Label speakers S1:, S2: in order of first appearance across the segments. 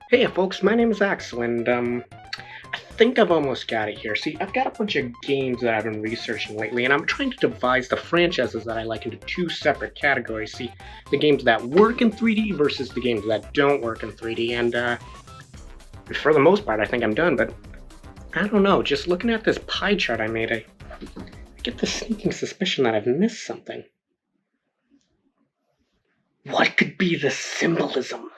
S1: Hey folks, my name is Axel, and I think I've almost got it here. See, I've got a bunch of games that I've been researching lately, and I'm trying to divide the franchises that I like into two separate categories. See, the games that work in 3D versus the games that don't work in 3D, and for the most part, I think I'm done, but I don't know. Just looking at this pie chart I made, I get the sneaking suspicion that I've missed something. What could be the symbolism?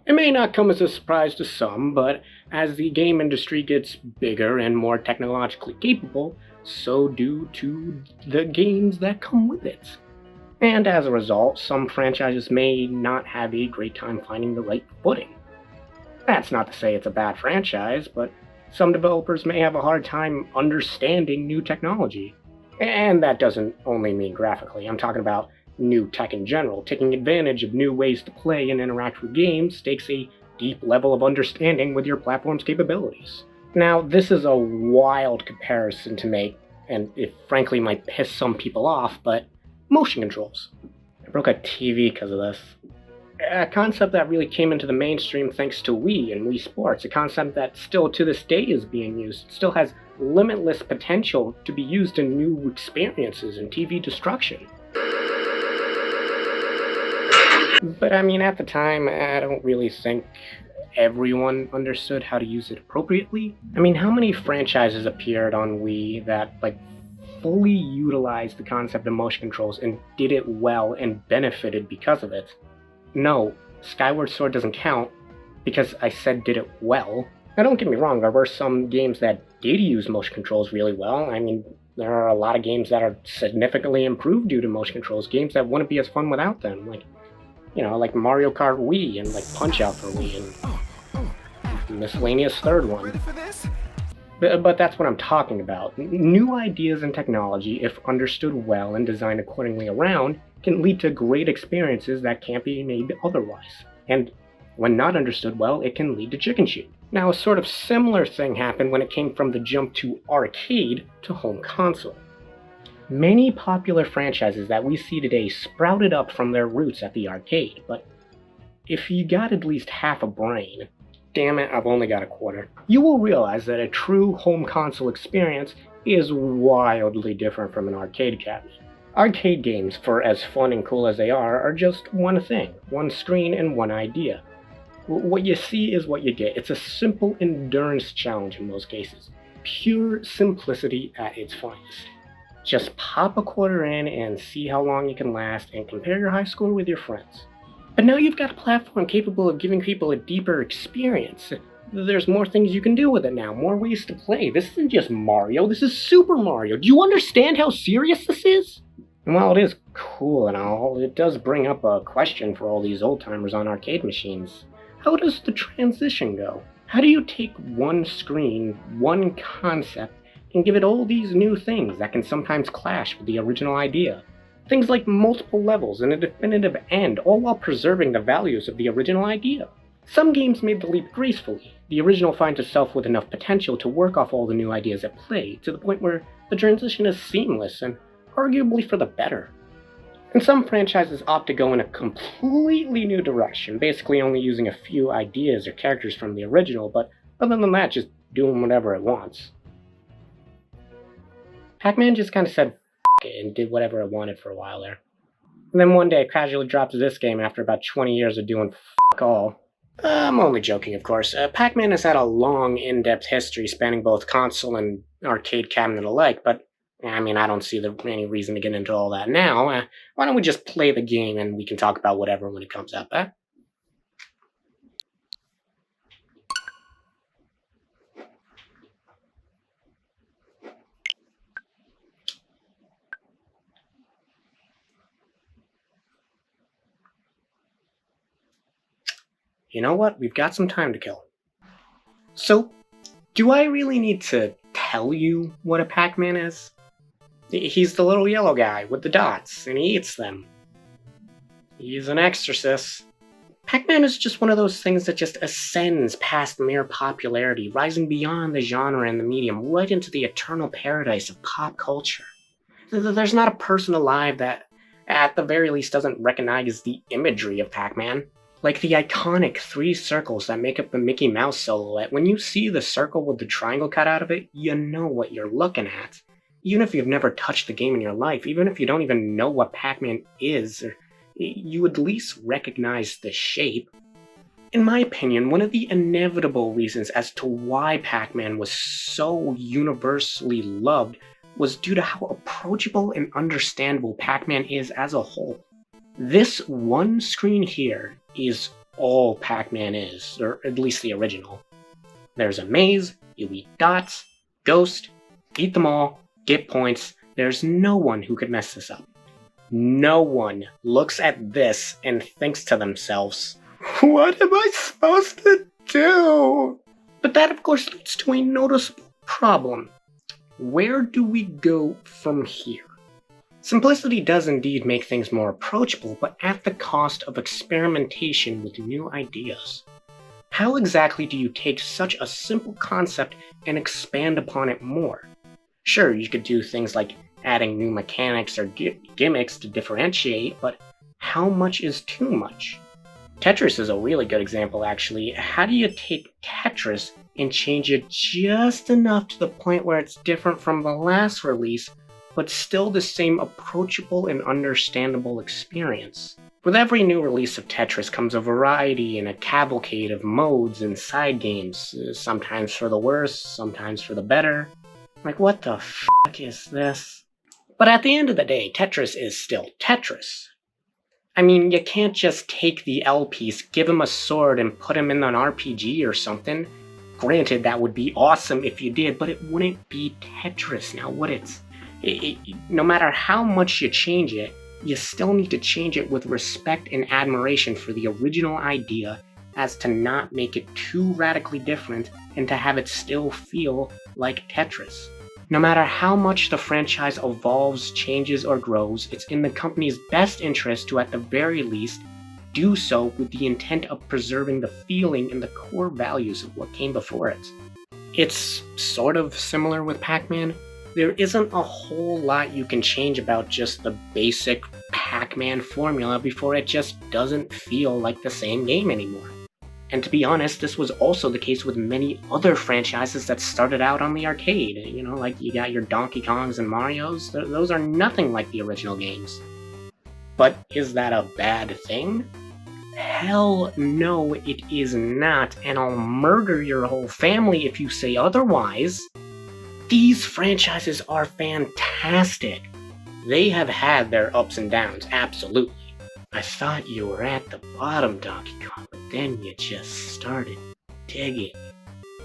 S1: It may not come as a surprise to some, but as the game industry gets bigger and more technologically capable, so do too the games that come with it. And as a result, some franchises may not have a great time finding the right footing. That's not to say it's a bad franchise, but some developers may have a hard time understanding new technology. And that doesn't only mean graphically, I'm talking about new tech in general. Taking advantage of new ways to play and interact with games takes a deep level of understanding with your platform's capabilities. Now, this is a wild comparison to make, and it frankly might piss some people off, but motion controls. I broke a TV because of this. A concept that really came into the mainstream thanks to Wii and Wii Sports, a concept that still to this day is being used, still has limitless potential to be used in new experiences and TV destruction. But I mean, at the time, I don't really think everyone understood how to use it appropriately. I mean, how many franchises appeared on Wii that, fully utilized the concept of motion controls and did it well and benefited because of it? No, Skyward Sword doesn't count because I said did it well. Now don't get me wrong, there were some games that did use motion controls really well. I mean, there are a lot of games that are significantly improved due to motion controls, games that wouldn't be as fun without them, like Mario Kart Wii and Punch-Out for Wii and miscellaneous third one. But that's what I'm talking about. New ideas and technology, if understood well and designed accordingly around, can lead to great experiences that can't be made otherwise. And when not understood well, it can lead to chicken shit. Now, a sort of similar thing happened when it came from the jump to arcade to home console. Many popular franchises that we see today sprouted up from their roots at the arcade, but if you got at least half a brain, damn it, I've only got a quarter, you will realize that a true home console experience is wildly different from an arcade cabinet. Arcade games, for as fun and cool as they are just one thing, one screen and one idea. What you see is what you get. It's a simple endurance challenge in most cases. Pure simplicity at its finest. Just pop a quarter in and see how long you can last and compare your high score with your friends. But now you've got a platform capable of giving people a deeper experience. There's more things you can do with it now, more ways to play. This isn't just Mario, this is Super Mario. Do you understand how serious this is? And while it is cool and all, it does bring up a question for all these old-timers on arcade machines. How does the transition go? How do you take one screen, one concept, and give it all these new things that can sometimes clash with the original idea? Things like multiple levels and a definitive end, all while preserving the values of the original idea. Some games made the leap gracefully. The original finds itself with enough potential to work off all the new ideas at play, to the point where the transition is seamless and arguably for the better. And some franchises opt to go in a completely new direction, basically only using a few ideas or characters from the original, but other than that, just doing whatever it wants. Pac-Man just kind of said f it and did whatever it wanted for a while there. And then one day it casually dropped this game after about 20 years of doing f all. I'm only joking, of course. Pac-Man has had a long, in-depth history spanning both console and arcade cabinet alike, but I mean, I don't see any reason to get into all that now. Why don't we just play the game and we can talk about whatever when it comes up, eh? You know what? We've got some time to kill. So, do I really need to tell you what a Pac-Man is? He's the little yellow guy with the dots, and he eats them. He's an exorcist. Pac-Man is just one of those things that just ascends past mere popularity, rising beyond the genre and the medium, right into the eternal paradise of pop culture. There's not a person alive that, at the very least, doesn't recognize the imagery of Pac-Man. Like the iconic 3 circles that make up the Mickey Mouse silhouette, when you see the circle with the triangle cut out of it, you know what you're looking at. Even if you've never touched the game in your life, even if you don't even know what Pac-Man is, you would at least recognize the shape. In my opinion, one of the inevitable reasons as to why Pac-Man was so universally loved was due to how approachable and understandable Pac-Man is as a whole. This one screen here is all Pac-Man is, or at least the original. There's a maze, you eat dots, ghost, eat them all, get points. There's no one who could mess this up. No one looks at this and thinks to themselves, what am I supposed to do? But that of course leads to a noticeable problem. Where do we go from here? Simplicity does indeed make things more approachable, but at the cost of experimentation with new ideas. How exactly do you take such a simple concept and expand upon it more? Sure, you could do things like adding new mechanics or gimmicks to differentiate, but how much is too much? Tetris is a really good example, actually. How do you take Tetris and change it just enough to the point where it's different from the last release, but still the same approachable and understandable experience? With every new release of Tetris comes a variety and a cavalcade of modes and side games, sometimes for the worse, sometimes for the better. Like, what the fuck is this? But at the end of the day, Tetris is still Tetris. I mean, you can't just take the L piece, give him a sword, and put him in an RPG or something. Granted, that would be awesome if you did, but it wouldn't be Tetris now, would it? No matter how much you change it, you still need to change it with respect and admiration for the original idea, as to not make it too radically different and to have it still feel like Tetris. No matter how much the franchise evolves, changes, or grows, it's in the company's best interest to, at the very least, do so with the intent of preserving the feeling and the core values of what came before it. It's sort of similar with Pac-Man. There isn't a whole lot you can change about just the basic Pac-Man formula before it just doesn't feel like the same game anymore. And to be honest, this was also the case with many other franchises that started out on the arcade. You know, like you got your Donkey Kongs and Marios. Those are nothing like the original games. But is that a bad thing? Hell no, it is not, and I'll murder your whole family if you say otherwise. These franchises are fantastic. They have had their ups and downs, absolutely. I thought you were at the bottom, Donkey Kong, but then you just started digging.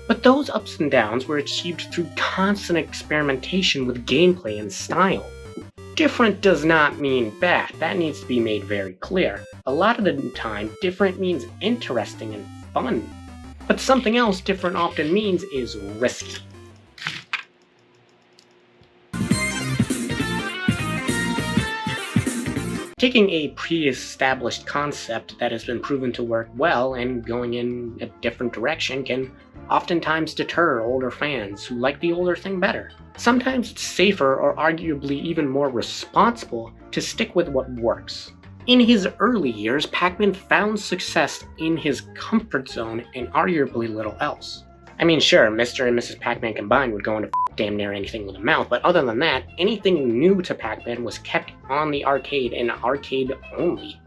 S1: But those ups and downs were achieved through constant experimentation with gameplay and style. Different does not mean bad, that needs to be made very clear. A lot of the time, different means interesting and fun. But something else different often means is risky. Taking a pre-established concept that has been proven to work well and going in a different direction can oftentimes deter older fans who like the older thing better. Sometimes it's safer or arguably even more responsible to stick with what works. In his early years, Pac-Man found success in his comfort zone and arguably little else. I mean, sure, Mr. and Mrs. Pac-Man combined would go into damn near anything with a mouth, but other than that, anything new to Pac-Man was kept on the arcade and arcade only.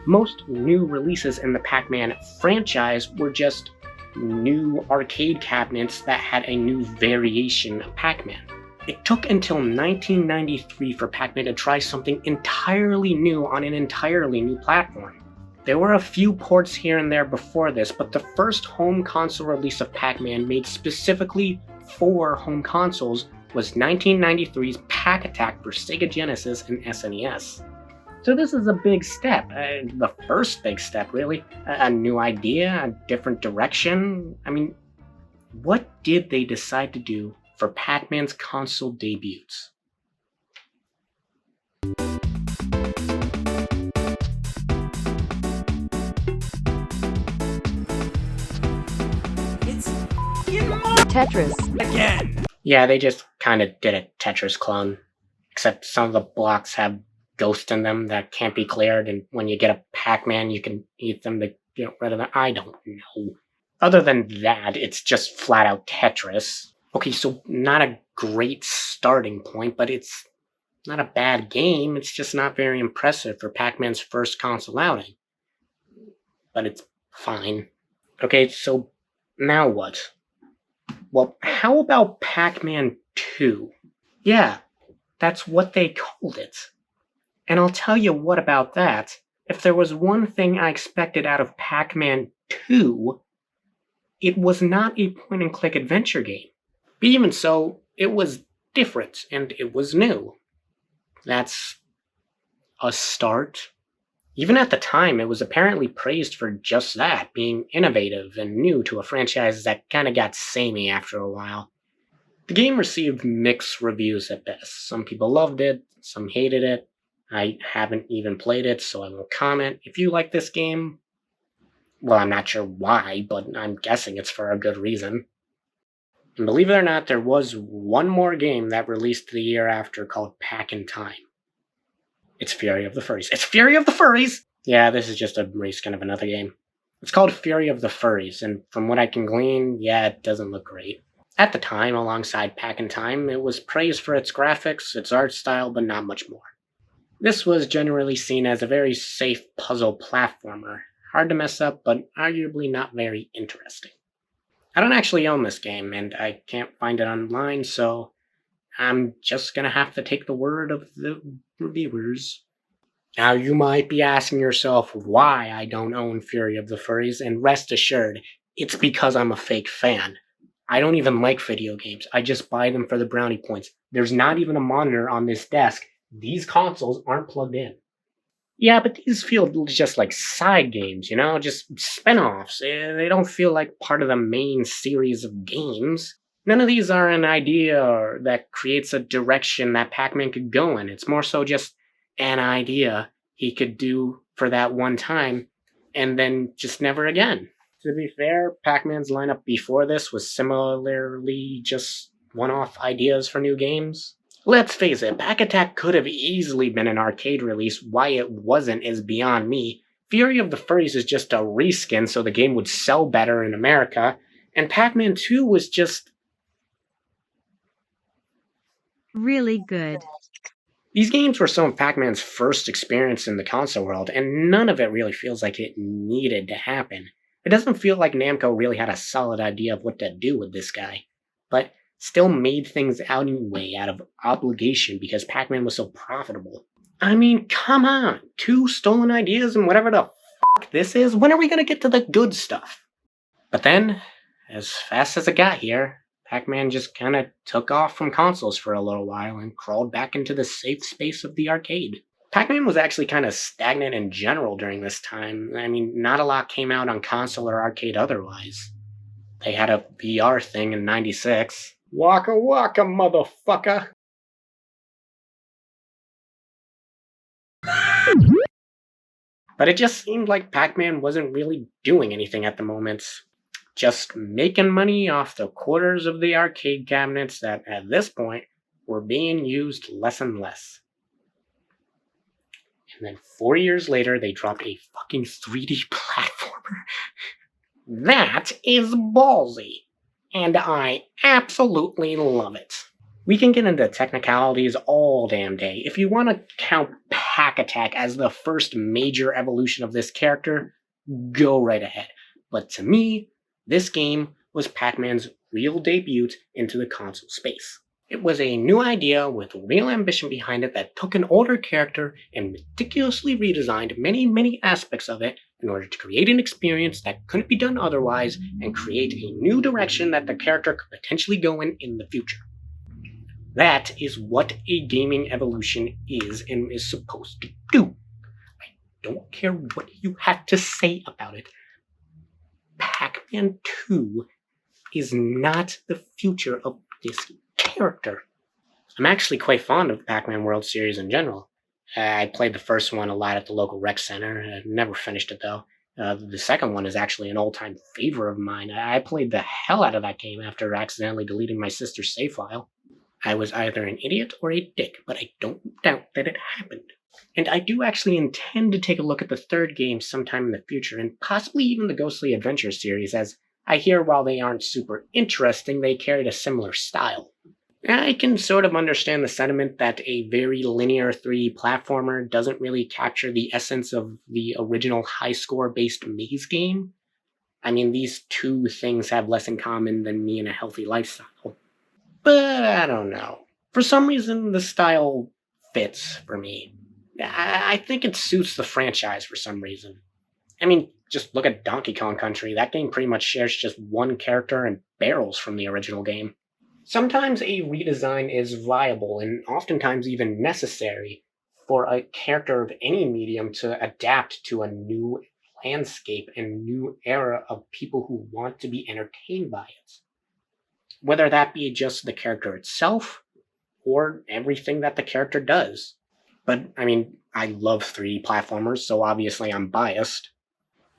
S1: Most new releases in the Pac-Man franchise were just new arcade cabinets that had a new variation of Pac-Man. It took until 1993 for Pac-Man to try something entirely new on an entirely new platform. There were a few ports here and there before this, but the first home console release of Pac-Man made specifically for home consoles was 1993's Pac-Attack for Sega Genesis and SNES. So this is a big step, the first big step really. A new idea, a different direction. I mean, what did they decide to do for Pac-Man's console debuts?
S2: Tetris.
S3: Again!
S1: Yeah, they just kind of did a Tetris clone. Except some of the blocks have ghosts in them that can't be cleared, and when you get a Pac-Man, you can eat them to get rid of them. I don't know. Other than that, it's just flat out Tetris. Okay, so not a great starting point, but it's not a bad game. It's just not very impressive for Pac-Man's first console outing. But it's fine. Okay, so now what? Well, how about Pac-Man 2? Yeah, that's what they called it. And I'll tell you what about that. If there was one thing I expected out of Pac-Man 2, it was not a point-and-click adventure game. But even so, it was different and it was new. That's a start. Even at the time, it was apparently praised for just that, being innovative and new to a franchise that kinda got samey after a while. The game received mixed reviews at best. Some people loved it, some hated it. I haven't even played it, so I won't comment. If you like this game, well, I'm not sure why, but I'm guessing it's for a good reason. And believe it or not, there was one more game that released the year after called Pac in Time. It's Fury of the Furries. It's Fury of the Furries! Yeah, this is just a reskin of another game. It's called Fury of the Furries, and from what I can glean, yeah, it doesn't look great. At the time, alongside Pac in Time, it was praised for its graphics, its art style, but not much more. This was generally seen as a very safe puzzle platformer, hard to mess up, but arguably not very interesting. I don't actually own this game, and I can't find it online, so I'm just gonna have to take the word of the reviewers. Now, you might be asking yourself why I don't own Fury of the Furries, and rest assured, it's because I'm a fake fan. I don't even like video games. I just buy them for the brownie points. There's not even a monitor on this desk. These consoles aren't plugged in. Yeah, but these feel just like side games, you know? Just spin-offs. They don't feel like part of the main series of games. None of these are an idea that creates a direction that Pac-Man could go in. It's more so just an idea he could do for that one time, and then just never again. To be fair, Pac-Man's lineup before this was similarly just one-off ideas for new games. Let's face it, Pac Attack could have easily been an arcade release. Why it wasn't is beyond me. Fury of the Furries is just a reskin so the game would sell better in America, and Pac-Man 2 was just
S2: Really good.
S1: These games were some of Pac-Man's first experience in the console world, and none of it really feels like it needed to happen. It doesn't feel like Namco really had a solid idea of what to do with this guy, but still made things out anyway out of obligation because Pac-Man was so profitable. I mean, come on! 2 stolen ideas and whatever the fuck this is? When are we gonna get to the good stuff? But then, as fast as it got here, Pac-Man just kinda took off from consoles for a little while and crawled back into the safe space of the arcade. Pac-Man was actually kinda stagnant in general during this time. I mean, not a lot came out on console or arcade otherwise. They had a VR thing in '96. Waka waka, motherfucker! But it just seemed like Pac-Man wasn't really doing anything at the moment. Just making money off the quarters of the arcade cabinets that, at this point, were being used less and less. And then 4 years later, they dropped a fucking 3D platformer. That is ballsy. And I absolutely love it. We can get into technicalities all damn day. If you want to count Pac Attack as the first major evolution of this character, go right ahead. But to me, this game was Pac-Man's real debut into the console space. It was a new idea with real ambition behind it that took an older character and meticulously redesigned many aspects of it in order to create an experience that couldn't be done otherwise and create a new direction that the character could potentially go in the future. That is what a gaming evolution is and is supposed to do. I don't care what you have to say about it. Pac-Man 2 is not the future of this character. I'm actually quite fond of Pac-Man World Series in general. I played the first one a lot at the local rec center. Never finished it though. The second one is actually an all-time favorite of mine. I played the hell out of that game after accidentally deleting my sister's save file. I was either an idiot or a dick, but I don't doubt that it happened. And I do actually intend to take a look at the third game sometime in the future, and possibly even the Ghostly Adventures series, as I hear while they aren't super interesting, they carried a similar style. I can sort of understand the sentiment that a very linear 3D platformer doesn't really capture the essence of the original high score based maze game. I mean, these two things have less in common than me and a healthy lifestyle. But I don't know. For some reason, the style fits for me. I think it suits the franchise for some reason. I mean, just look at Donkey Kong Country. That game pretty much shares just one character and barrels from the original game. Sometimes a redesign is viable and oftentimes even necessary for a character of any medium to adapt to a new landscape and new era of people who want to be entertained by it. Whether that be just the character itself or everything that the character does. But, I mean, I love 3D platformers, so obviously I'm biased.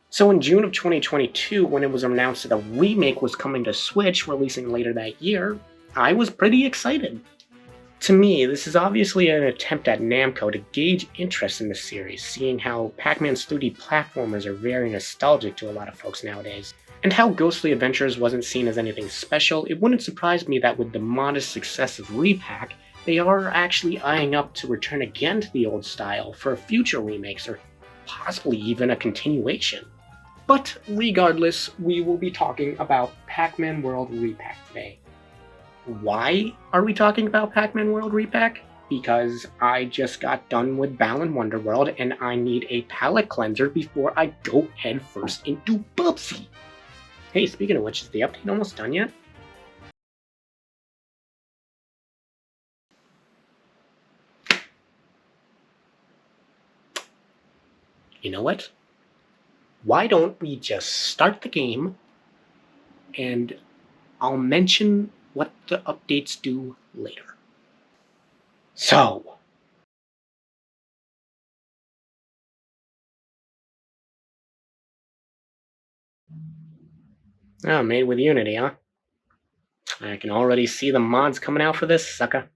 S1: So in June of 2022, when it was announced that a remake was coming to Switch, releasing later that year, I was pretty excited. To me, this is obviously an attempt at Namco to gauge interest in the series, seeing how Pac-Man's 3D platformers are very nostalgic to a lot of folks nowadays. And how Ghostly Adventures wasn't seen as anything special, it wouldn't surprise me that with the modest success of Re-Pac, they are actually eyeing up to return again to the old style for future remakes or possibly even a continuation. But regardless, we will be talking about Pac-Man World Re-Pac today. Why are we talking about Pac-Man World Re-Pac? Because I just got done with Balan Wonderworld and I need a palate cleanser before I go headfirst into Bubsy. Hey, speaking of which, is the update almost done yet? You know what? Why don't we just start the game and I'll mention what the updates do later. So, oh, made with Unity, huh? I can already see the mods coming out for this sucker.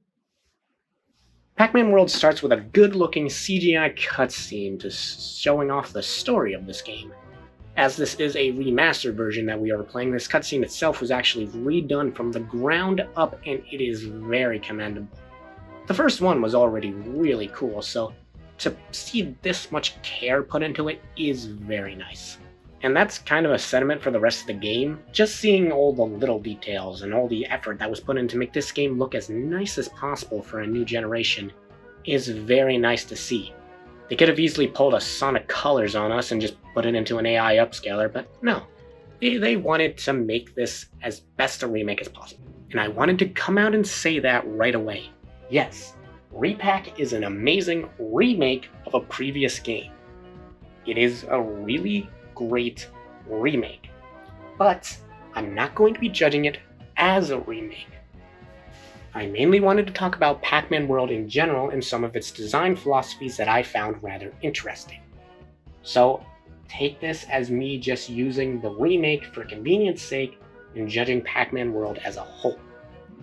S1: Pac-Man World starts with a good-looking CGI cutscene to showing off the story of this game. As this is a remastered version that we are playing, this cutscene itself was actually redone from the ground up and it is very commendable. The first one was already really cool, so to see this much care put into it is very nice. And that's kind of a sentiment for the rest of the game. Just seeing all the little details and all the effort that was put in to make this game look as nice as possible for a new generation is very nice to see. They could have easily pulled a Sonic Colors on us and just put it into an AI upscaler, but no. They wanted to make this as best a remake as possible. And I wanted to come out and say that right away. Yes, Re-Pac is an amazing remake of a previous game. It is a really great remake, but I'm not going to be judging it as a remake. I mainly wanted to talk about Pac-Man World in general and some of its design philosophies that I found rather interesting. So take this as me just using the remake for convenience sake and judging Pac-Man World as a whole.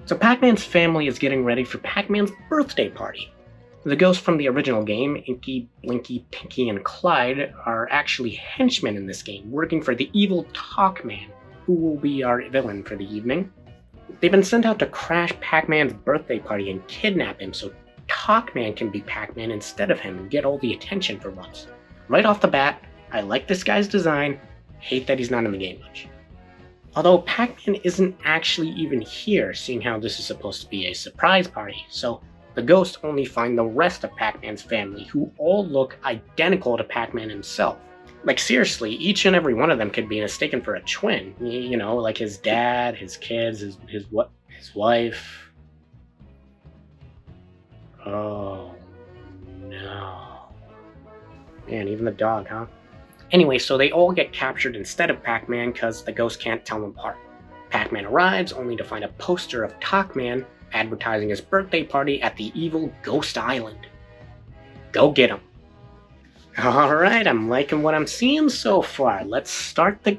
S1: So Pac-Man's family is getting ready for Pac-Man's birthday party. The ghosts from the original game, Inky, Blinky, Pinky, and Clyde, are actually henchmen in this game, working for the evil Talkman, who will be our villain for the evening. They've been sent out to crash Pac-Man's birthday party and kidnap him so Talkman can be Pac-Man instead of him and get all the attention for once. Right off the bat, I like this guy's design, hate that he's not in the game much. Although Pac-Man isn't actually even here, seeing how this is supposed to be a surprise party, so the ghosts only find the rest of Pac-Man's family, who all look identical to Pac-Man himself. Like seriously, each and every one of them could be mistaken for a twin. You know, like his dad, his kids, his wife. Oh no. Man, even the dog, huh? Anyway, so they all get captured instead of Pac-Man because the ghosts can't tell them apart. Pac-Man arrives only to find a poster of Talkman advertising his birthday party at the evil Ghost Island. Go get him. Alright, I'm liking what I'm seeing so far. Let's start the...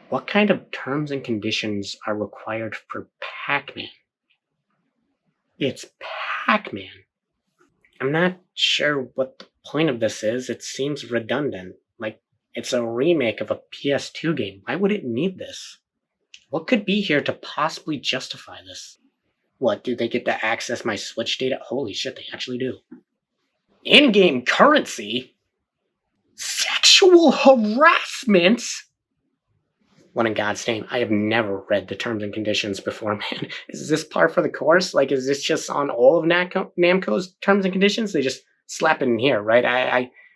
S1: What kind of terms and conditions are required for Pac-Man? It's Pac-Man. I'm not sure what the point of this is. It seems redundant. Like, it's a remake of a PS2 game. Why would it need this? What could be here to possibly justify this? What, do they get to access my Switch data? Holy shit, they actually do. In-game currency? Sexual harassment? What in God's name? I have never read the terms and conditions before, man. Is this par for the course? Like, is this just on all of Namco's terms and conditions? They just slap it in here, right?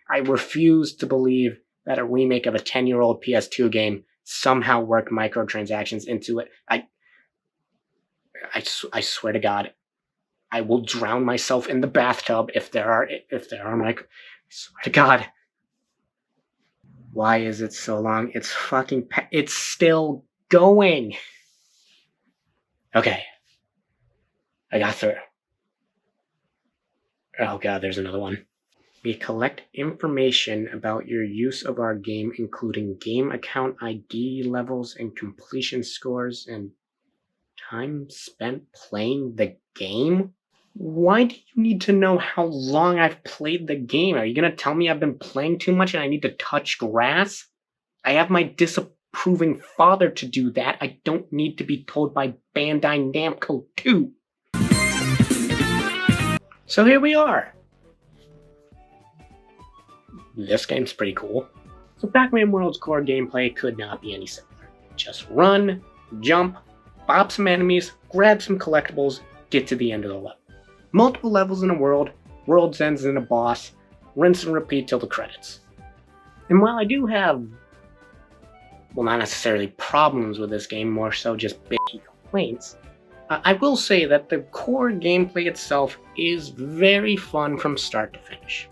S1: I refuse to believe that a remake of a 10-year-old PS2 game somehow worked microtransactions into it. I swear to God, I will drown myself in the bathtub if there are I swear to God. Why is it so long? It's fucking... It's still going! Okay. I got through. Oh god, there's another one. We collect information about your use of our game, including game account ID levels and completion scores and time spent playing the game? Why do you need to know how long I've played the game? Are you gonna tell me I've been playing too much and I need to touch grass? I have my disapproving father to do that. I don't need to be told by Bandai Namco too. So here we are. This game's pretty cool. So Pac-Man World's core gameplay could not be any simpler. Just run, jump, bob some enemies, grab some collectibles, get to the end of the level. Multiple levels in a world, world's ends in a boss, rinse and repeat till the credits. And while I do have, well, not necessarily problems with this game, more so just bitchy complaints, I will say that the core gameplay itself is very fun from start to finish.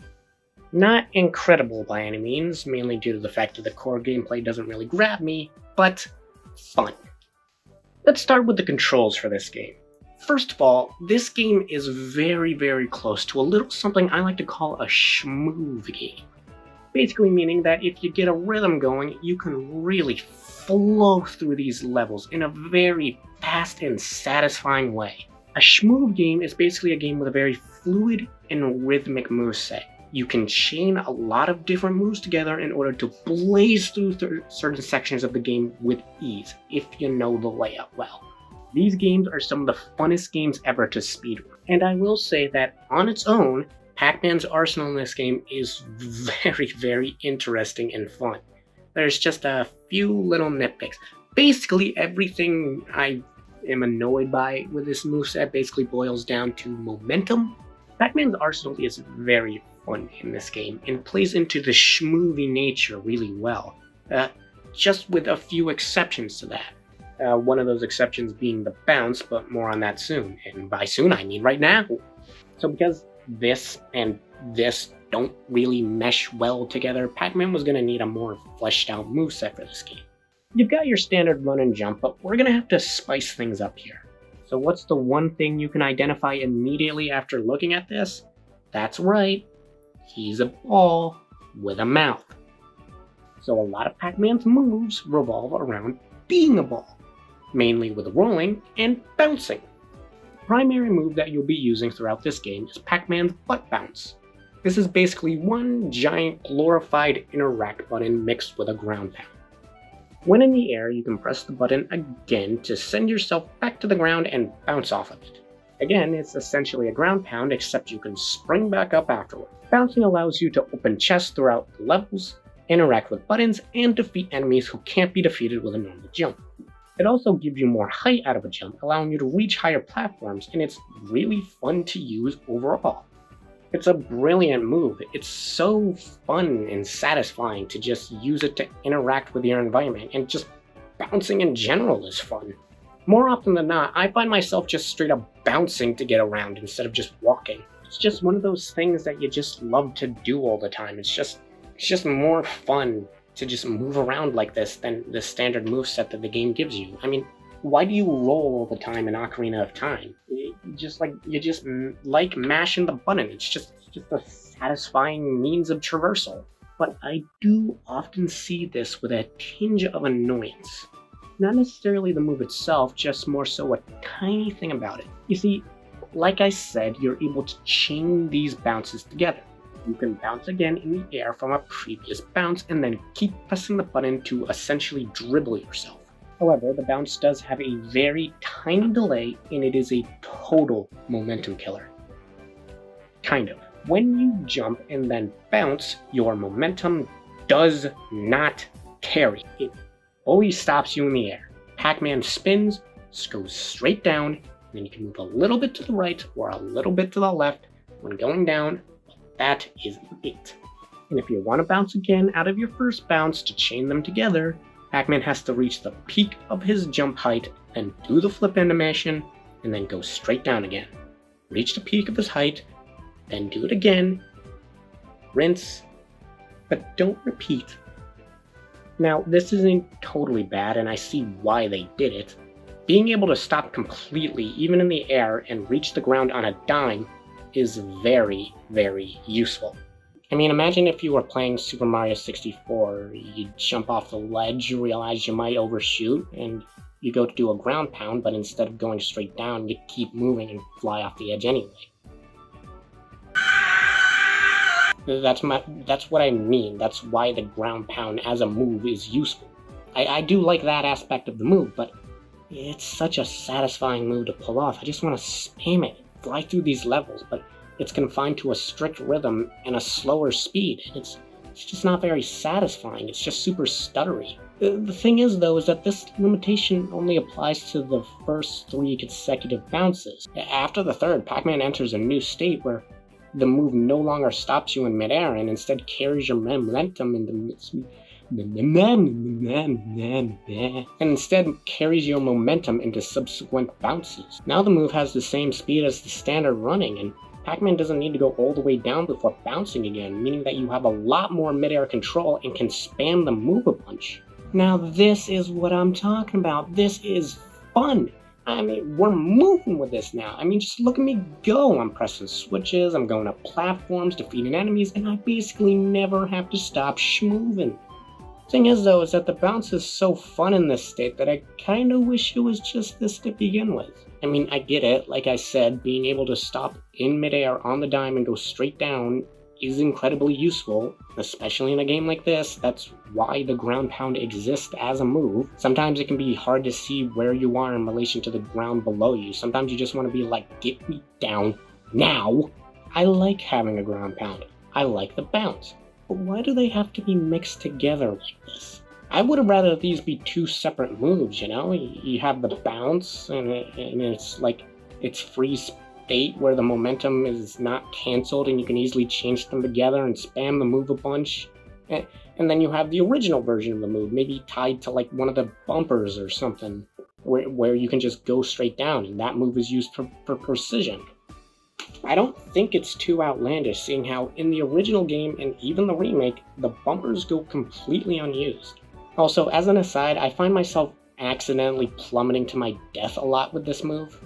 S1: Not incredible by any means, mainly due to the fact that the core gameplay doesn't really grab me, but fun. Let's start with the controls for this game. First of all, this game is very, very close to a little something I like to call a schmoove game. Basically meaning that if you get a rhythm going, you can really flow through these levels in a very fast and satisfying way. A schmoove game is basically a game with a very fluid and rhythmic moveset. You can chain a lot of different moves together in order to blaze through certain sections of the game with ease, if you know the layout well. These games are some of the funnest games ever to speedrun, and I will say that on its own, Pac-Man's arsenal in this game is very, very interesting and fun. There's just a few little nitpicks. Basically, everything I am annoyed by with this moveset basically boils down to momentum. Pac-Man's arsenal is very fun in this game and plays into the schmoovy nature really well, just with a few exceptions to that. One of those exceptions being the bounce, but more on that soon. And by soon, I mean right now. So because this and this don't really mesh well together, Pac-Man was going to need a more fleshed out moveset for this game. You've got your standard run and jump, but we're going to have to spice things up here. So what's the one thing you can identify immediately after looking at this? That's right, he's a ball with a mouth. So a lot of Pac-Man's moves revolve around being a ball, mainly with rolling and bouncing. The primary move that you'll be using throughout this game is Pac-Man's butt bounce. This is basically one giant glorified interact button mixed with a ground pound. When in the air, you can press the button again to send yourself back to the ground and bounce off of it. Again, it's essentially a ground pound, except you can spring back up afterward. Bouncing allows you to open chests throughout the levels, interact with buttons, and defeat enemies who can't be defeated with a normal jump. It also gives you more height out of a jump, allowing you to reach higher platforms, and it's really fun to use overall. It's a brilliant move. It's so fun and satisfying to just use it to interact with your environment, and just bouncing in general is fun. More often than not, I find myself just straight up bouncing to get around instead of just walking. It's just one of those things that you just love to do all the time. It's just more fun to just move around like this than the standard moveset that the game gives you. I mean, why do you roll all the time in Ocarina of Time? just like you just like mashing the button. It's just a satisfying means of traversal. But I do often see this with a tinge of annoyance. Not necessarily the move itself, just more so a tiny thing about it. You see, like I said, you're able to chain these bounces together. You can bounce again in the air from a previous bounce and then keep pressing the button to essentially dribble yourself. However, the bounce does have a very tiny delay and it is a total momentum killer. Kind of. When you jump and then bounce, your momentum does not carry. It always stops you in the air. Pac-Man spins, goes straight down, and then you can move a little bit to the right or a little bit to the left when going down. That is it. And if you want to bounce again out of your first bounce to chain them together, Pac-Man has to reach the peak of his jump height, then do the flip animation, and then go straight down again. Reach the peak of his height, then do it again, rinse, but don't repeat. Now, this isn't totally bad, and I see why they did it. Being able to stop completely, even in the air, and reach the ground on a dime is very, very useful. I mean, imagine if you were playing Super Mario 64, you jump off the ledge, you realize you might overshoot, and you go to do a ground pound, but instead of going straight down, you keep moving and fly off the edge anyway. That's what I mean. That's why the ground pound as a move is useful. I do like that aspect of the move, but it's such a satisfying move to pull off. I just want to spam it, fly through these levels, but it's confined to a strict rhythm and a slower speed. It's just not very satisfying. It's just super stuttery. The thing is, though, is that this limitation only applies to the first 3 consecutive bounces. After the third, Pac-Man enters a new state where the move no longer stops you in midair and instead carries your momentum into subsequent bounces. Now the move has the same speed as the standard running, and Pac-Man doesn't need to go all the way down before bouncing again, meaning that you have a lot more midair control and can spam the move a bunch. Now this is what I'm talking about. This is fun. I mean, we're moving with this now. I mean, just look at me go. I'm pressing switches, I'm going up platforms, defeating enemies, and I basically never have to stop schmoving. Thing is, though, is that the bounce is so fun in this state that I kinda wish it was just this to begin with. I mean, I get it. Like I said, being able to stop in midair on the dime and go straight down is incredibly useful, especially in a game like this. That's why the ground pound exists as a move. Sometimes it can be hard to see where you are in relation to the ground below you. Sometimes you just want to be like, get me down now. I like having a ground pound. I like the bounce. But why do they have to be mixed together like this? I would have rather these be 2 separate moves, you know? You have the bounce, and it's like, it's free state where the momentum is not cancelled and you can easily change them together and spam the move a bunch. And then you have the original version of the move, maybe tied to like one of the bumpers or something, where you can just go straight down, and that move is used for precision. I don't think it's too outlandish, seeing how in the original game and even the remake, the bumpers go completely unused. Also, as an aside, I find myself accidentally plummeting to my death a lot with this move.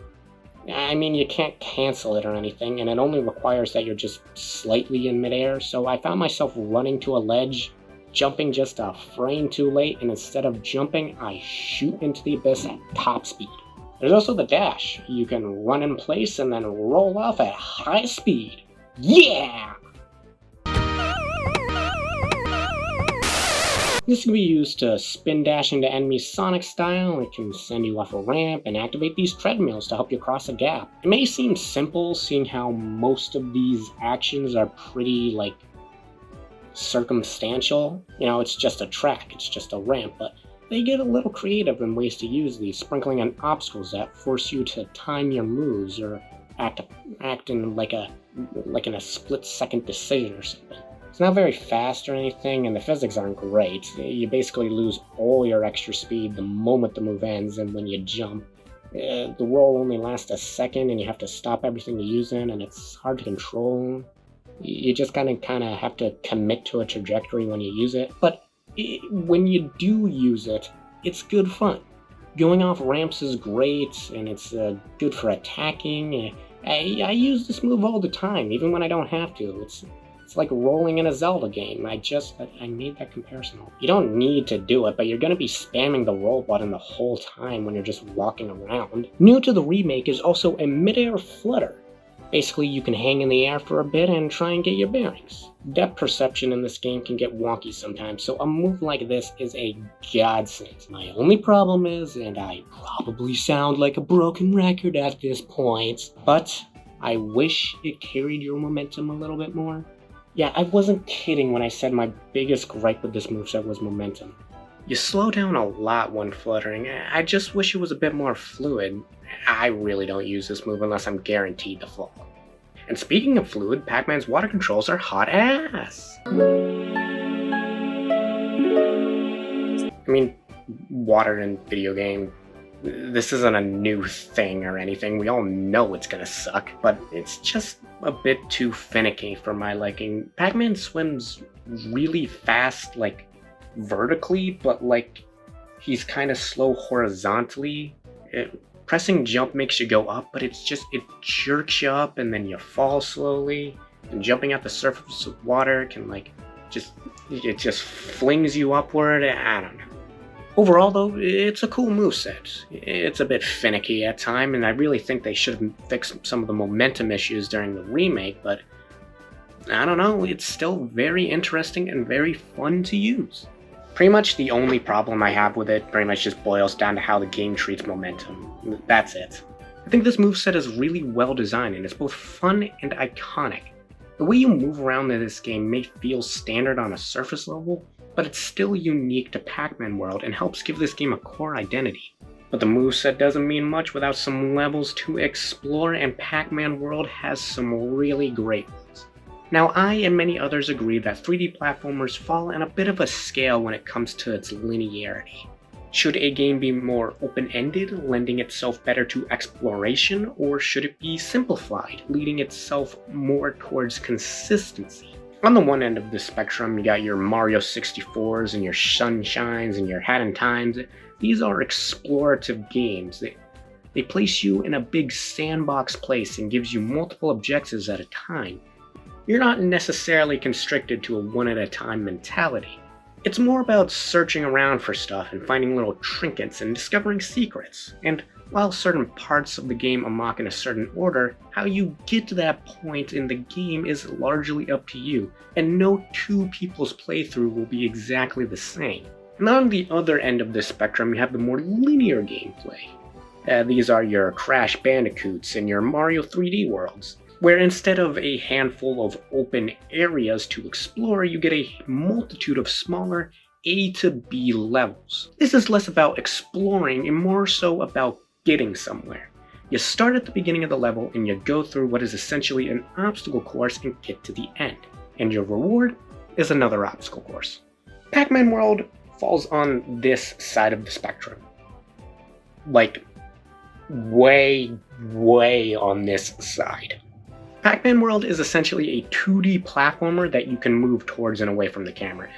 S1: I mean, you can't cancel it or anything, and it only requires that you're just slightly in midair, so I found myself running to a ledge, jumping just a frame too late, and instead of jumping, I shoot into the abyss at top speed. There's also the dash. You can run in place and then roll off at high speed. Yeah! This can be used to spin dash into enemies Sonic style. It can send you off a ramp and activate these treadmills to help you cross a gap. It may seem simple, seeing how most of these actions are pretty, like, circumstantial. You know, it's just a track, it's just a ramp, but they get a little creative in ways to use these, sprinkling in obstacles that force you to time your moves or act in like in a split-second decision or something. It's not very fast or anything, and the physics aren't great. You basically lose all your extra speed the moment the move ends, and when you jump, the roll only lasts a second, and you have to stop everything to use it, and it's hard to control. You just kind of have to commit to a trajectory when you use it, but when you do use it, it's good fun. Going off ramps is great, and it's good for attacking. I use this move all the time, even when I don't have to. It's like rolling in a Zelda game. I made that comparison. You don't need to do it, but you're gonna be spamming the roll button the whole time when you're just walking around. New to the remake is also a mid-air flutter. Basically, you can hang in the air for a bit and try and get your bearings. Depth perception in this game can get wonky sometimes, so a move like this is a godsend. My only problem is, and I probably sound like a broken record at this point, but I wish it carried your momentum a little bit more. Yeah, I wasn't kidding when I said my biggest gripe with this moveset was momentum. You slow down a lot when fluttering. I just wish it was a bit more fluid. I really don't use this move unless I'm guaranteed to fall. And speaking of fluid, Pac-Man's water controls are hot ass. I mean, water in video game, this isn't a new thing or anything. We all know it's gonna suck, but it's just a bit too finicky for my liking. Pac-Man swims really fast, like vertically, but like he's kind of slow horizontally. Pressing jump makes you go up, but it jerks you up and then you fall slowly. And jumping at the surface of water can it just flings you upward. I don't know. Overall though, it's a cool moveset. It's a bit finicky at times, and I really think they should have fixed some of the momentum issues during the remake, but I don't know, it's still very interesting and very fun to use. Pretty much the only problem I have with it pretty much just boils down to how the game treats momentum. That's it. I think this moveset is really well designed and it's both fun and iconic. The way you move around in this game may feel standard on a surface level, but it's still unique to Pac-Man World and helps give this game a core identity. But the moveset doesn't mean much without some levels to explore, and Pac-Man World has some really great ones. Now, I and many others agree that 3D platformers fall on a bit of a scale when it comes to its linearity. Should a game be more open-ended, lending itself better to exploration, or should it be simplified, leading itself more towards consistency? On the one end of the spectrum, you got your Mario 64s and your Sunshines and your Hat in Times. These are explorative games. They place you in a big sandbox place and gives you multiple objectives at a time. You're not necessarily constricted to a one-at-a-time mentality. It's more about searching around for stuff and finding little trinkets and discovering secrets. And while certain parts of the game unlock in a certain order, how you get to that point in the game is largely up to you, and no two people's playthrough will be exactly the same. And on the other end of the spectrum, you have the more linear gameplay. These are your Crash Bandicoots and your Mario 3D worlds, where instead of a handful of open areas to explore, you get a multitude of smaller A to B levels. This is less about exploring and more so about getting somewhere. You start at the beginning of the level and you go through what is essentially an obstacle course and get to the end. And your reward is another obstacle course. Pac-Man World falls on this side of the spectrum. Like, way on this side. Pac-Man World is essentially a 2D platformer that you can move towards and away from the camera.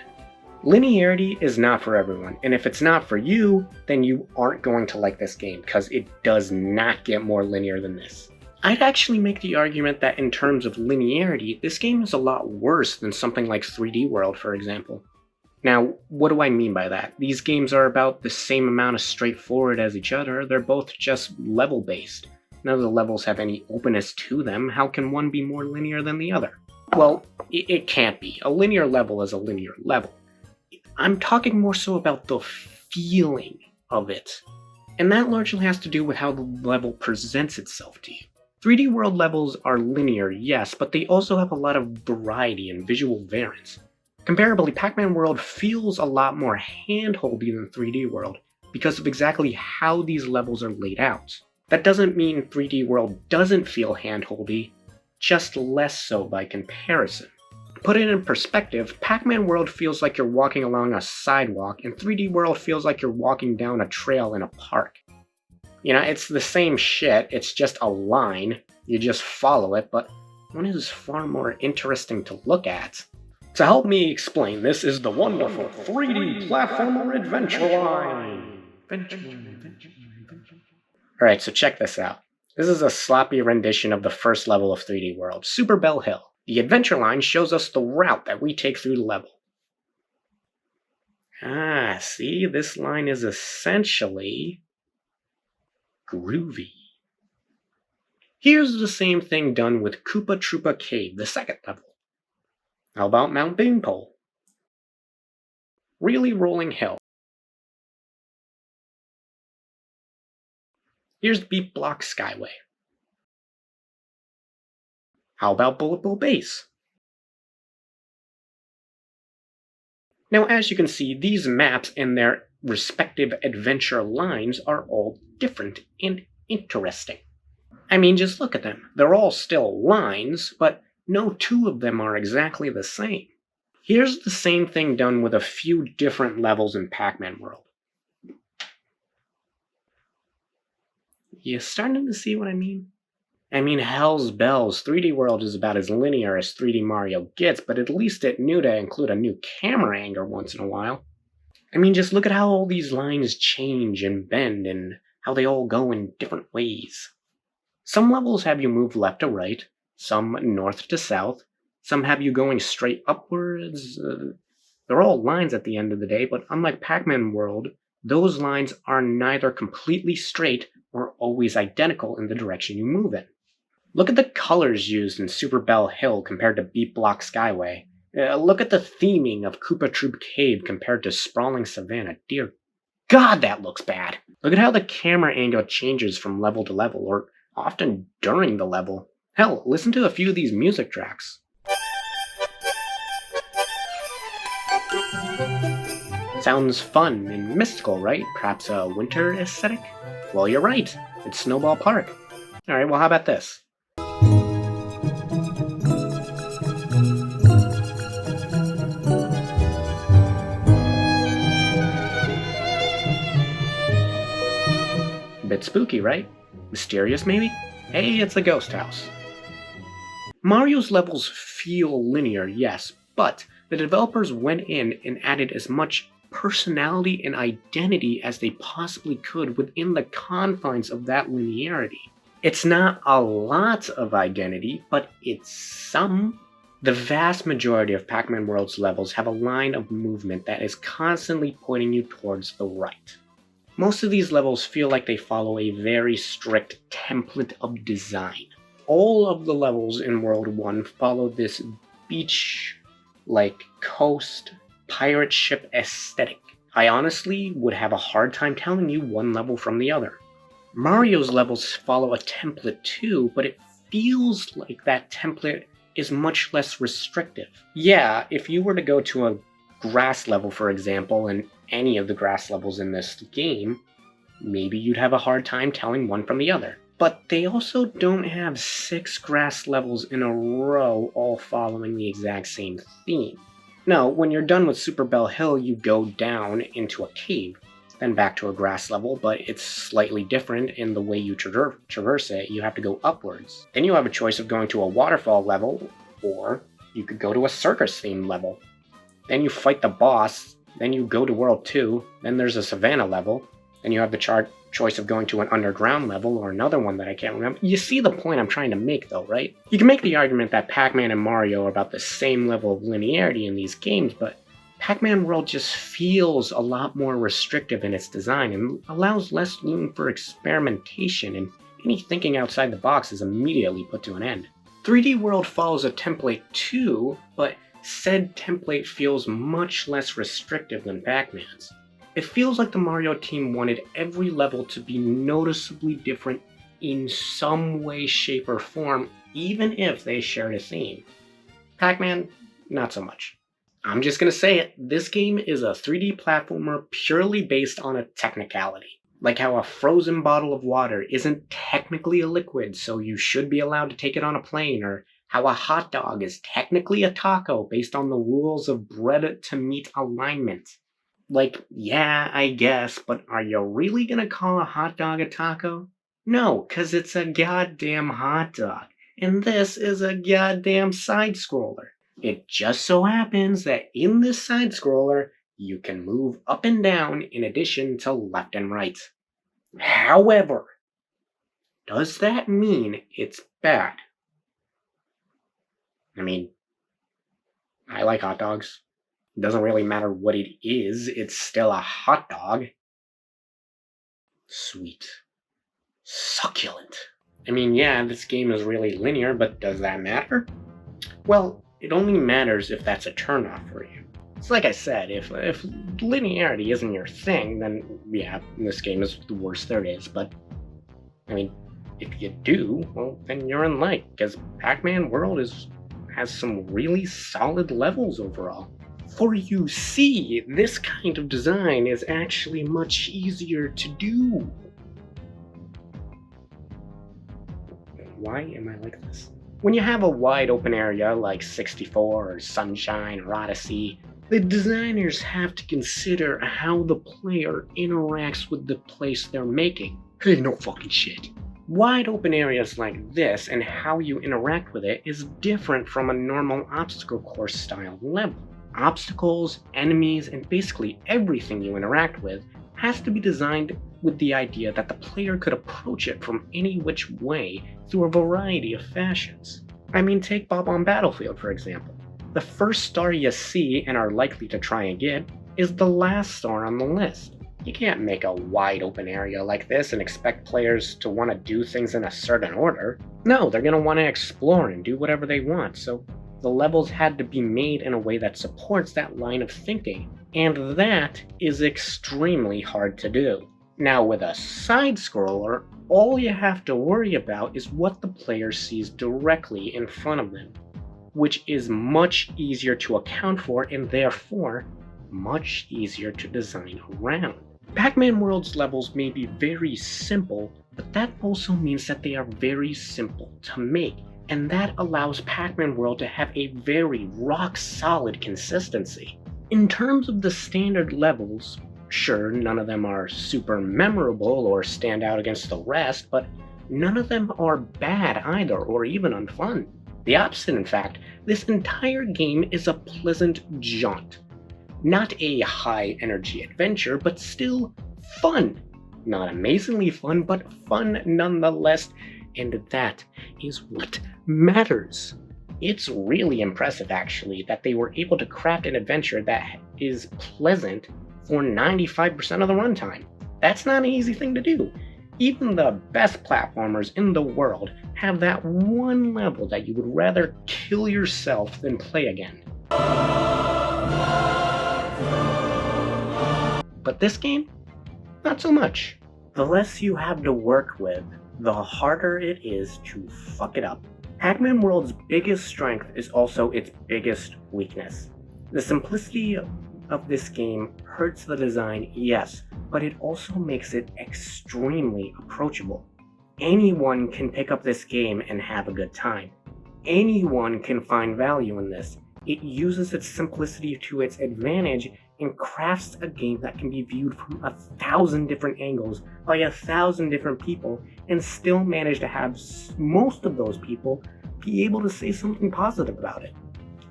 S1: Linearity is not for everyone, and if it's not for you, then you aren't going to like this game, because it does not get more linear than this. I'd actually make the argument that in terms of linearity, this game is a lot worse than something like 3D World, for example. Now, what do I mean by that? These games are about the same amount of straightforward as each other, they're both just level-based. None of the levels have any openness to them. How can one be more linear than the other? Well, it can't be. A linear level is a linear level. I'm talking more so about the feeling of it. And that largely has to do with how the level presents itself to you. 3D World levels are linear, yes, but they also have a lot of variety and visual variance. Comparably, Pac-Man World feels a lot more hand-holdy than 3D World because of exactly how these levels are laid out. That doesn't mean 3D World doesn't feel hand-holdy, just less so by comparison. To put it in perspective, Pac-Man World feels like you're walking along a sidewalk, and 3D World feels like you're walking down a trail in a park. You know, it's the same shit, it's just a line, you just follow it, but one is far more interesting to look at. To help me explain, this is the wonderful 3D platformer adventure line! Alright, so check this out. This is a sloppy rendition of the first level of 3D World, Super Bell Hill. The adventure line shows us the route that we take through the level. Ah, see, this line is essentially groovy. Here's the same thing done with Koopa Troopa Cave, the second level. How about Mount Beanpole? Really Rolling Hill. Here's Beat Block Skyway. How about Bullet Bill Base? Now, as you can see, these maps and their respective adventure lines are all different and interesting. I mean, just look at them. They're all still lines, but no two of them are exactly the same. Here's the same thing done with a few different levels in Pac-Man World. You starting to see what I mean? I mean, hell's bells, 3D World is about as linear as 3D Mario gets, but at least it knew to include a new camera angle once in a while. I mean, just look at how all these lines change and bend and how they all go in different ways. Some levels have you move left to right, some north to south, some have you going straight upwards. They're all lines at the end of the day, but unlike Pac-Man World, those lines are neither completely straight or always identical in the direction you move in. Look at the colors used in Super Bell Hill compared to Beat Block Skyway. Look at the theming of Koopa Troop Cave compared to Sprawling Savannah. Dear God, that looks bad. Look at how the camera angle changes from level to level, or often during the level. Hell, listen to a few of these music tracks. Sounds fun and mystical, right? Perhaps a winter aesthetic? Well, you're right. It's Snowball Park. Alright, well, how about this? Bit spooky, right? Mysterious, maybe? Hey, it's a ghost house. Mario's levels feel linear, yes, but the developers went in and added as much personality and identity as they possibly could within the confines of that linearity. It's not a lot of identity, but it's some. The vast majority of Pac-Man World's levels have a line of movement that is constantly pointing you towards the right. Most of these levels feel like they follow a very strict template of design. All of the levels in World 1 follow this beach-like coast pirate ship aesthetic. I honestly would have a hard time telling you one level from the other. Mario's levels follow a template too, but it feels like that template is much less restrictive. Yeah, if you were to go to a grass level, for example, and any of the grass levels in this game, maybe you'd have a hard time telling one from the other. But they also don't have 6 grass levels in a row all following the exact same theme. No, when you're done with Super Bell Hill, you go down into a cave, then back to a grass level, but it's slightly different in the way you traverse it. You have to go upwards. Then you have a choice of going to a waterfall level, or you could go to a circus-themed level. Then you fight the boss, then you go to World 2, then there's a Savannah level, then you have the choice of going to an underground level or another one that I can't remember. You see the point I'm trying to make though, right? You can make the argument that Pac-Man and Mario are about the same level of linearity in these games, but Pac-Man World just feels a lot more restrictive in its design and allows less room for experimentation, and any thinking outside the box is immediately put to an end. 3D World follows a template too, but said template feels much less restrictive than Pac-Man's. It feels like the Mario team wanted every level to be noticeably different in some way, shape, or form, even if they shared a theme. Pac-Man, not so much. I'm just gonna say it, this game is a 3D platformer purely based on a technicality. Like how a frozen bottle of water isn't technically a liquid, so you should be allowed to take it on a plane, or how a hot dog is technically a taco based on the rules of bread to meat alignment. Like, yeah, I guess, but are you really gonna call a hot dog a taco? No, 'cause it's a goddamn hot dog, and this is a goddamn side-scroller. It just so happens that in this side-scroller, you can move up and down in addition to left and right. However, does that mean it's bad? I mean, I like hot dogs. It doesn't really matter what it is, it's still a hot dog. Sweet. Succulent. I mean, yeah, this game is really linear, but does that matter? Well, it only matters if that's a turnoff for you. It's like I said, if linearity isn't your thing, then yeah, this game is the worst there is, but I mean, if you do, well, then you're in luck, because Pac-Man World has some really solid levels overall. For you see, this kind of design is actually much easier to do. Why am I like this? When you have a wide open area like 64 or Sunshine or Odyssey, the designers have to consider how the player interacts with the place they're making. Hey, no fucking shit. Wide open areas like this and how you interact with it is different from a normal obstacle course style level. Obstacles, enemies, and basically everything you interact with has to be designed with the idea that the player could approach it from any which way through a variety of fashions. I mean, take Bob-omb Battlefield for example. The first star you see and are likely to try and get is the last star on the list. You can't make a wide open area like this and expect players to want to do things in a certain order. No, they're going to want to explore and do whatever they want, so the levels had to be made in a way that supports that line of thinking, and that is extremely hard to do. Now with a side-scroller, all you have to worry about is what the player sees directly in front of them, which is much easier to account for and therefore much easier to design around. Pac-Man World's levels may be very simple, but that also means that they are very simple to make, and that allows Pac-Man World to have a very rock-solid consistency. In terms of the standard levels, sure, none of them are super memorable or stand out against the rest, but none of them are bad either or even unfun. The opposite, in fact, this entire game is a pleasant jaunt. Not a high-energy adventure, but still fun. Not amazingly fun, but fun nonetheless, and that is what matters. It's really impressive, actually, that they were able to craft an adventure that is pleasant for 95% of the runtime. That's not an easy thing to do. Even the best platformers in the world have that one level that you would rather kill yourself than play again. But this game? Not so much. The less you have to work with, the harder it is to fuck it up. Pac-Man World's biggest strength is also its biggest weakness. The simplicity of this game hurts the design, yes, but it also makes it extremely approachable. Anyone can pick up this game and have a good time. Anyone can find value in this. It uses its simplicity to its advantage and crafts a game that can be viewed from 1,000 different angles by 1,000 different people and still manage to have most of those people be able to say something positive about it.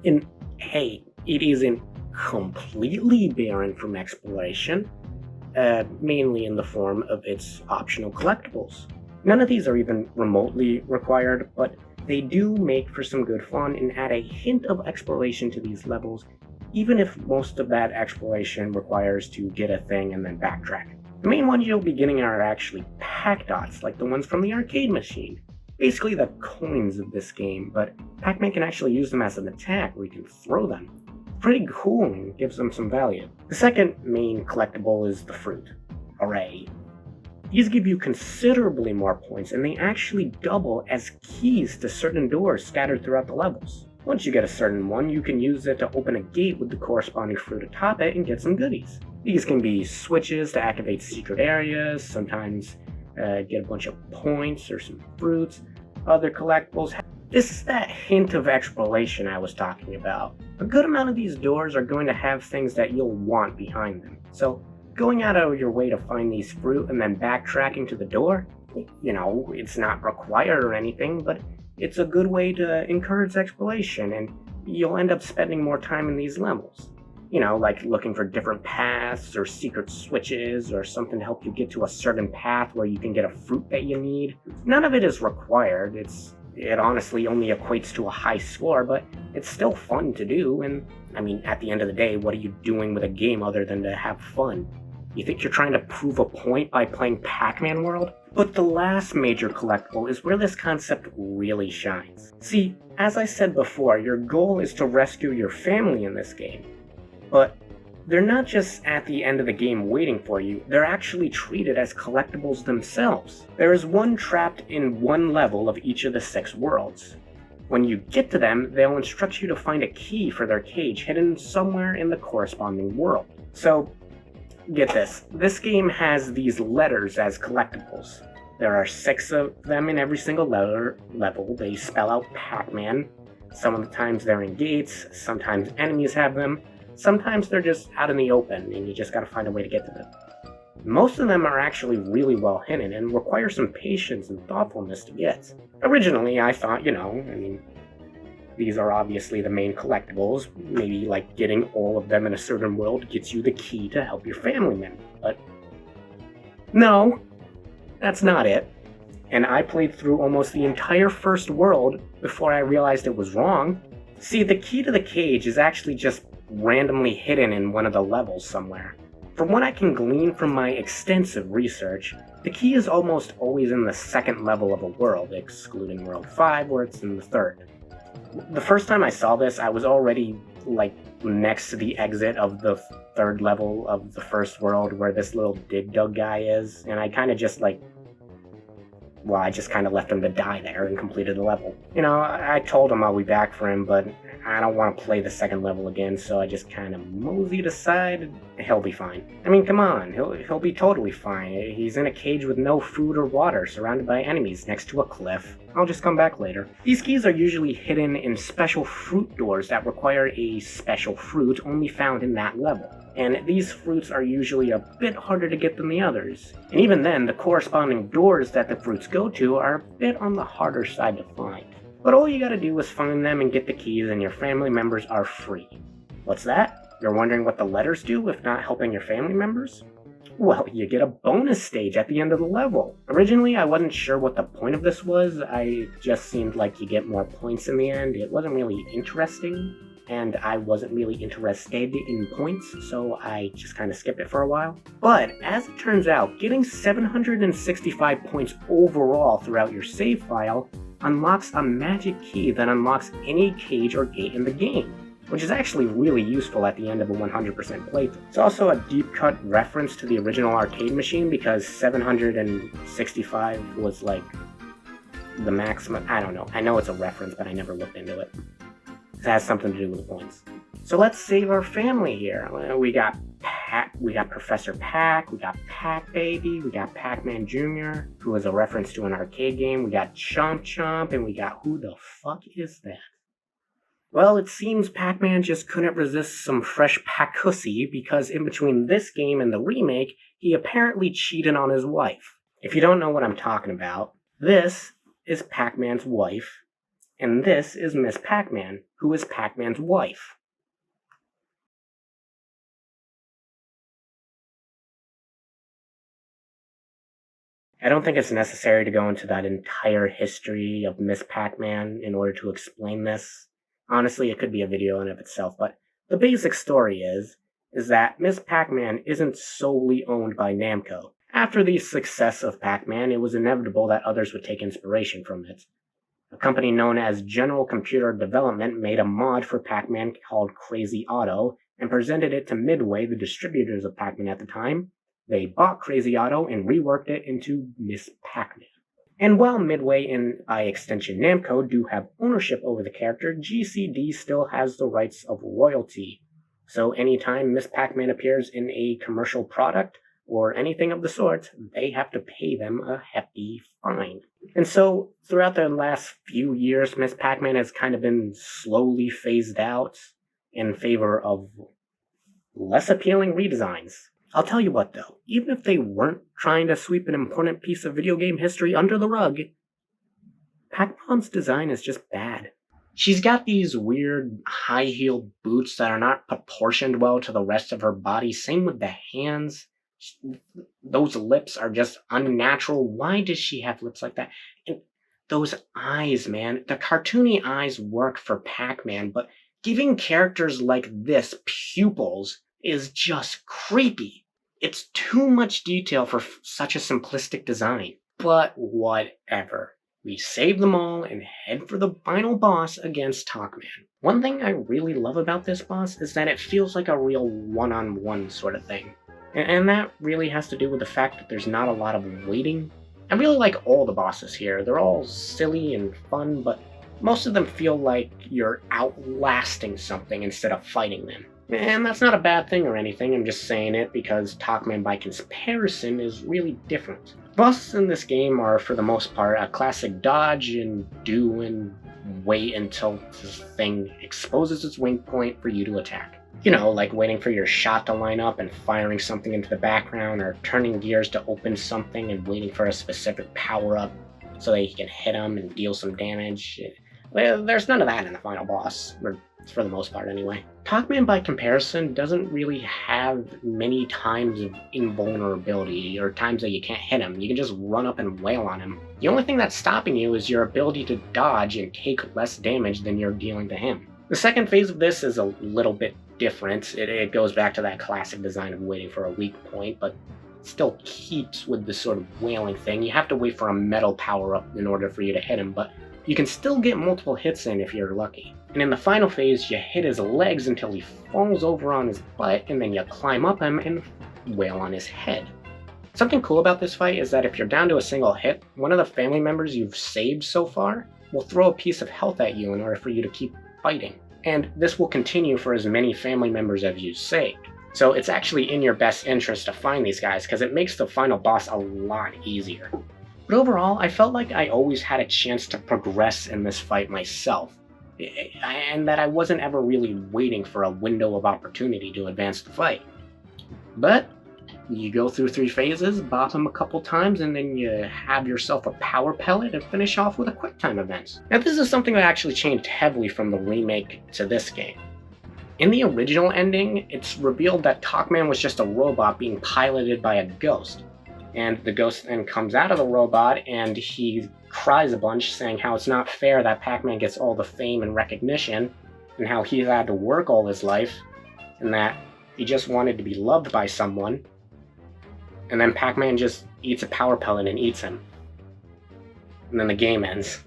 S1: And hey, it isn't completely barren from exploration, mainly in the form of its optional collectibles. None of these are even remotely required, but they do make for some good fun and add a hint of exploration to these levels, even if most of that exploration requires to get a thing and then backtrack. The main ones you'll be getting are actually Pac-Dots, like the ones from the arcade machine. Basically the coins of this game, but Pac-Man can actually use them as an attack where you can throw them. Pretty cool and gives them some value. The second main collectible is the fruit. Hooray. These give you considerably more points, and they actually double as keys to certain doors scattered throughout the levels. Once you get a certain one, you can use it to open a gate with the corresponding fruit atop it and get some goodies. These can be switches to activate secret areas, sometimes get a bunch of points or some fruits. Other collectibles. This is that hint of exploration I was talking about. A good amount of these doors are going to have things that you'll want behind them. So going out of your way to find these fruit and then backtracking to the door, you know, it's not required or anything, but it's a good way to encourage exploration, and you'll end up spending more time in these levels. Like looking for different paths or secret switches or something to help you get to a certain path where you can get a fruit that you need. None of it is required. It honestly only equates to a high score, but it's still fun to do, and at the end of the day, what are you doing with a game other than to have fun? You think you're trying to prove a point by playing Pac-Man World? But the last major collectible is where this concept really shines. See, as I said before, your goal is to rescue your family in this game. But they're not just at the end of the game waiting for you, they're actually treated as collectibles themselves. There is one trapped in one level of each of the 6 worlds. When you get to them, they'll instruct you to find a key for their cage hidden somewhere in the corresponding world. So, get this game has these letters as collectibles. There are 6 of them in every single level. They spell out Pac-Man. Some of the times they're in gates, sometimes enemies have them, sometimes they're just out in the open and you just gotta find a way to get to them. Most of them are actually really well hidden and require some patience and thoughtfulness to get. Originally, I thought, these are obviously the main collectibles. Maybe like getting all of them in a certain world gets you the key to help your family member. But no, that's not it. And I played through almost the entire first world before I realized it was wrong. See, the key to the cage is actually just randomly hidden in one of the levels somewhere. From what I can glean from my extensive research, the key is almost always in the 2nd level of a world, excluding World 5 where it's in the 3rd. The first time I saw this, I was already, next to the exit of the 3rd level of the first world where this little dig dug guy is, and I kind of just, I just kind of left him to die there and completed the level. I told him I'll be back for him, but I don't want to play the 2nd level again, so I just kind of moseyed aside. He'll be fine. Come on, he'll be totally fine. He's in a cage with no food or water, surrounded by enemies next to a cliff. I'll just come back later. These keys are usually hidden in special fruit doors that require a special fruit only found in that level. And these fruits are usually a bit harder to get than the others. And even then, the corresponding doors that the fruits go to are a bit on the harder side to find. But all you gotta do is find them and get the keys and your family members are free. What's that? You're wondering what the letters do if not helping your family members? Well, you get a bonus stage at the end of the level. Originally, I wasn't sure what the point of this was. I just seemed like you get more points in the end. It wasn't really interesting, and I wasn't really interested in points, so I just kind of skipped it for a while. But as it turns out, getting 765 points overall throughout your save file unlocks a magic key that unlocks any cage or gate in the game, which is actually really useful at the end of a 100% playthrough. It's also a deep cut reference to the original arcade machine because 765 was the maximum. I don't know. I know it's a reference, but I never looked into it. It has something to do with the points. So let's save our family here. We got Professor Pac, we got Pac Baby, we got Pac-Man Jr., who is a reference to an arcade game, we got Chomp Chomp, and we got who the fuck is that? Well, it seems Pac-Man just couldn't resist some fresh Pac-Hussy because in between this game and the remake, he apparently cheated on his wife. If you don't know what I'm talking about, this is Pac-Man's wife, and this is Miss Pac-Man, who is Pac-Man's wife. I don't think it's necessary to go into that entire history of Miss Pac-Man in order to explain this. Honestly, it could be a video in of itself, but the basic story is that Miss Pac-Man isn't solely owned by Namco. After the success of Pac-Man, it was inevitable that others would take inspiration from it. A company known as General Computer Development made a mod for Pac-Man called Crazy Otto and presented it to Midway, the distributors of Pac-Man at the time. They bought Crazy Otto and reworked it into Miss Pac-Man. And while Midway and by extension Namco do have ownership over the character, GCD still has the rights of royalty. So anytime Miss Pac-Man appears in a commercial product or anything of the sort, they have to pay them a hefty fine. And so throughout the last few years, Miss Pac-Man has kind of been slowly phased out in favor of less appealing redesigns. I'll tell you what though, even if they weren't trying to sweep an important piece of video game history under the rug, Pac-Man's design is just bad. She's got these weird high-heeled boots that are not proportioned well to the rest of her body. Same with the hands. Those lips are just unnatural. Why does she have lips like that? And those eyes, man. The cartoony eyes work for Pac-Man, but giving characters like this pupils is just creepy. It's too much detail for such a simplistic design. But whatever. We save them all and head for the final boss against Pac-Man. One thing I really love about this boss is that it feels like a real one-on-one sort of thing. And that really has to do with the fact that there's not a lot of waiting. I really like all the bosses here. They're all silly and fun, but most of them feel like you're outlasting something instead of fighting them. And that's not a bad thing or anything, I'm just saying it because Pac-Man by comparison is really different. Bosses in this game are, for the most part, a classic dodge and do and wait until this thing exposes its wing point for you to attack. You know, like waiting for your shot to line up and firing something into the background, or turning gears to open something and waiting for a specific power-up so that you can hit them and deal some damage. Well, there's none of that in the final boss, or for the most part anyway. Pac-Man by comparison doesn't really have many times of invulnerability or times that you can't hit him. You can just run up and wail on him. The only thing that's stopping you is your ability to dodge and take less damage than you're dealing to him. The second phase of this is a little bit different. It goes back to that classic design of waiting for a weak point, but still keeps with this sort of wailing thing. You have to wait for a metal power-up in order for you to hit him, but you can still get multiple hits in if you're lucky. And in the final phase, you hit his legs until he falls over on his butt, and then you climb up him and wail on his head. Something cool about this fight is that if you're down to a single hit, one of the family members you've saved so far will throw a piece of health at you in order for you to keep fighting. And this will continue for as many family members as you saved. So it's actually in your best interest to find these guys, because it makes the final boss a lot easier. But overall, I felt like I always had a chance to progress in this fight myself, and that I wasn't ever really waiting for a window of opportunity to advance the fight. But you go through 3 phases, bop them a couple times, and then you have yourself a power pellet and finish off with a quick time event. Now this is something that actually changed heavily from the remake to this game. In the original ending, it's revealed that Pac-Man was just a robot being piloted by a ghost. And the ghost then comes out of the robot and he cries a bunch saying how it's not fair that Pac-Man gets all the fame and recognition and how he's had to work all his life and that he just wanted to be loved by someone. And then Pac-Man just eats a power pellet and eats him. And then the game ends.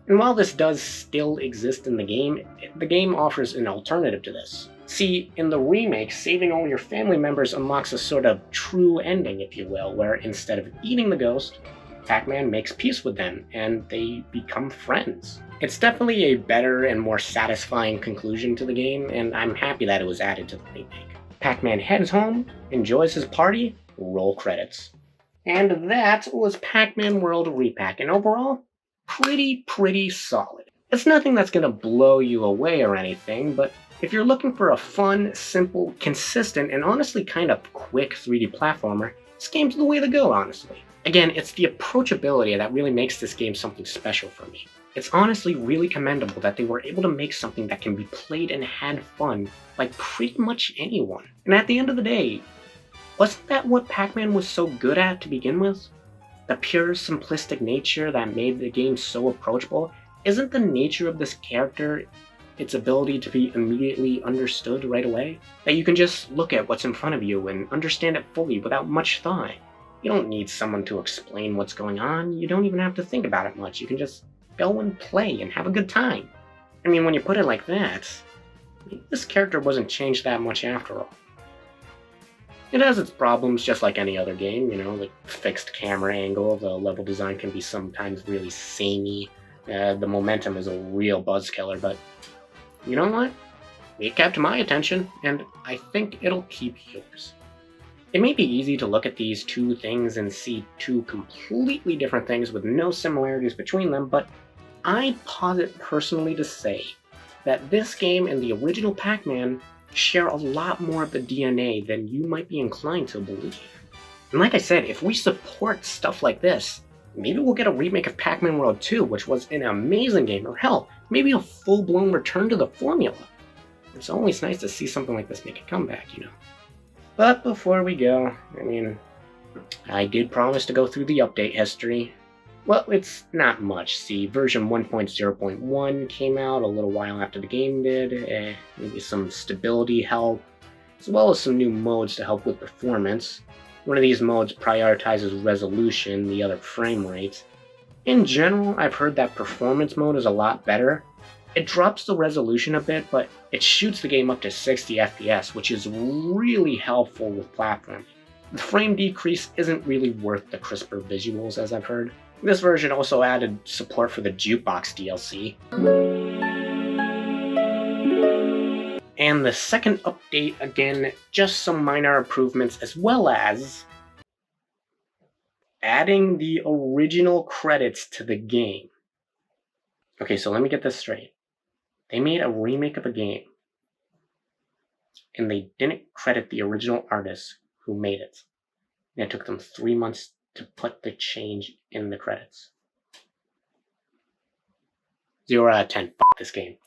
S1: And while this does still exist in the game offers an alternative to this. See, in the remake, saving all your family members unlocks a sort of true ending, if you will, where instead of eating the ghost, Pac-Man makes peace with them, and they become friends. It's definitely a better and more satisfying conclusion to the game, and I'm happy that it was added to the remake. Pac-Man heads home, enjoys his party, roll credits. And that was Pac-Man World Re-Pac, and overall, pretty solid. It's nothing that's gonna blow you away or anything, but if you're looking for a fun, simple, consistent, and honestly kind of quick 3D platformer, this game's the way to go, honestly. Again, it's the approachability that really makes this game something special for me. It's honestly really commendable that they were able to make something that can be played and had fun by pretty much anyone. And at the end of the day, wasn't that what Pac-Man was so good at to begin with? The pure, simplistic nature that made the game so approachable? Isn't the nature of this character its ability to be immediately understood right away? That you can just look at what's in front of you and understand it fully without much thought. You don't need someone to explain what's going on, you don't even have to think about it much, you can just go and play and have a good time. I mean, when you put it like that, this character wasn't changed that much after all. It has its problems just like any other game, you know, like fixed camera angle, the level design can be sometimes really samey, the momentum is a real buzzkiller, but you know what? It kept my attention, and I think it'll keep yours. It may be easy to look at these two things and see two completely different things with no similarities between them, but I posit personally to say that this game and the original Pac-Man share a lot more of the DNA than you might be inclined to believe. And like I said, if we support stuff like this, maybe we'll get a remake of Pac-Man World 2, which was an amazing game, or hell, maybe a full-blown return to the formula. It's always nice to see something like this make a comeback, you know. But before we go, I did promise to go through the update history. Well, it's not much. See, version 1.0.1 came out a little while after the game did, maybe some stability help, as well as some new modes to help with performance. One of these modes prioritizes resolution, the other frame rates. In general, I've heard that performance mode is a lot better. It drops the resolution a bit, but it shoots the game up to 60 FPS, which is really helpful with platforming. The frame decrease isn't really worth the crisper visuals, as I've heard. This version also added support for the Jukebox DLC. And the second update, again, just some minor improvements, as well as adding the original credits to the game. Okay, so let me get this straight. They made a remake of a game, and they didn't credit the original artists who made it. And it took them 3 months to put the change in the credits. 0 out of 10. F this game.